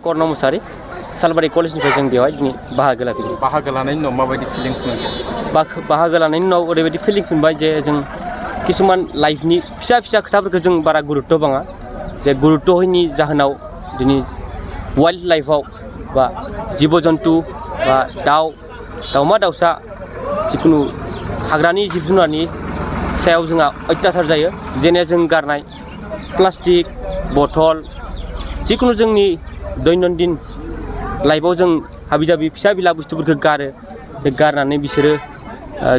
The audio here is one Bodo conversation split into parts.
कर्ण मुसाहारि सालबारि कलेजनिफ्राय जों बेवहाय दिनै बाहागो लाफैदों। बाहागो लानायनि उनाव माबायदि फिलिंस मोनखो? बाहागो लानायनि उनाव ओरैबायदि फिलिंस मोनबाय जे जों किसुमान लाइफनि फिसा फिसा खोथाफोरखौ जों बारा गुरुत्त' बाङा जे गुरुत्त' होयैनि जाहोनाव दिनै वाइल्ड लाइफआव बा जिब जन्तु बा दाउमा दाउसा जिखुनु हाग्रानि जिब जुनारनि सायाव जोंहा अत्याचार जायो। जेने जों गारनाय प्लास्टिक बथल जिखुनु जोंनि दैनन्दिन लाइफआव जों हाबि जाबि फिसा बिला बुस्थुफोरखौ गारो। जे गारनानै बिसोरो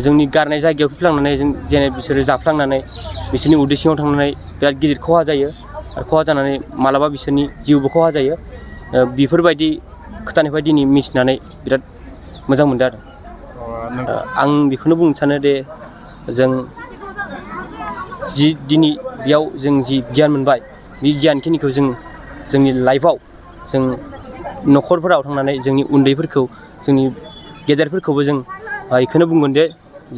जोंनि गारनाय जायगायाव फैफ्लांनानै जों जेने बिसोरो जाफ्लांनानै बिसोरनि उदै सिङाव थांनानै बिराद गिदिर खहा जायो आरो खहा जानानै मालाबा बिसोरनि जिउबो खहा जायो। बेफोरबायदि खोथानिफ्राय दिनै मिथिनानै बिराद मोजां मोनदों आरो आं बेखौनो बुंनो सानो दे जों दिनै बेयाव जों जि गियान मोनबाय बे गियानखिनिखौ जों जोंनि लाइफआव जों न'खरफोराव थांनानै जोंनि उन्दैफोरखौ जोंनि गेदेरफोरखौबो जों बेखौनो बुंगोन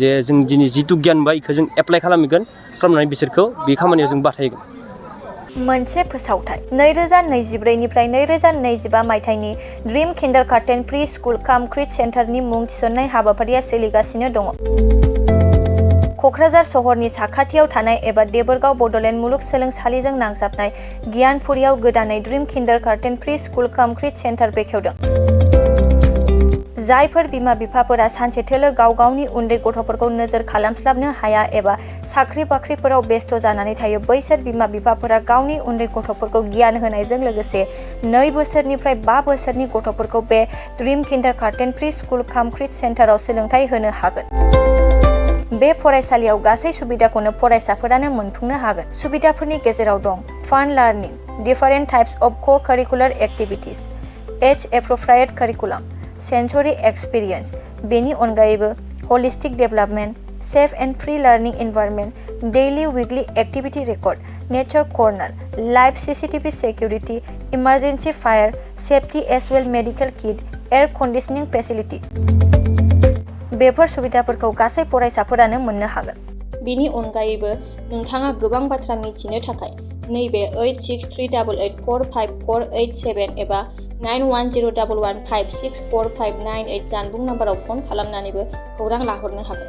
जे जों दिनै जिथु गियान मोनबाय बेखौ जों एप्लाइ खालामनानै बिसोरखौ बे खामानियाव जों बाहायगोन। मोनसे फोसावथाय 2024 निफ्राय 2025 मायथाइनि ड्रिम किन्डारगार्टेन प्रि स्कुल काम क्रिच सेन्टारनि मुं थिसननाय हाबाफारिया सोलिगासिनो दङ। क'क्राझार सहरनि साखाथियाव थानाय एबा देबोरगाव बड'लेण्ड मुलुगसोलोंसालिजों नांजाबनाय गियानपुरियाव गोदानै ड्रिम किन्डारगार्टेन प्रि स्कुल काम क्रिच सेन्टार बेखेवदों। जायफोर बिमा बिफाफोरा सानसेथोलो गाव गावनि उन्दै गथ'फोरखौ नोजोर खालामस्लाबनो हाया एबा साख्रि बाख्रिफोराव बेस्थ' जानानै थायो बैसोर बिमा बिफाफोरा गावनि उन्दै गथ'फोरखौ गियान होनायजों लोगोसे 2 बोसोरनिफ्राय 5 बोसोरनि गथ'फोरखौ बे ड्रिम किन्डारगार्टेन प्रि स्कुल काम क्रिच सेन्टाराव सोलोंथाइ होनो हागोन। बे फरायसालियाव गासै सुबिदाखौनो फरायसाफोरानो मोनफुंनो हागोन। सुबिदाफोरनि गेजेराव दं fun learning, different types of co-curricular activities, age appropriate curriculum, sensory experience, बेनि अनगायैबो holistic development, safe and free learning environment, daily weekly activity record, nature corner, live CCTV security, emergency fire safety as well medical kit, air conditioning facility. Before सुबिदाफोरखौ गासै फरायसाफोरानो मोननो हागोन। बेनि अनगायैबो नोंथाङा गोबां बाथ्रा मिथिनो थाखाय नैबे 8638454887 एबा 9101156459 जानबुं नाम्बाराव फन खालामनानैबो खौरां लाहरनो हागोन।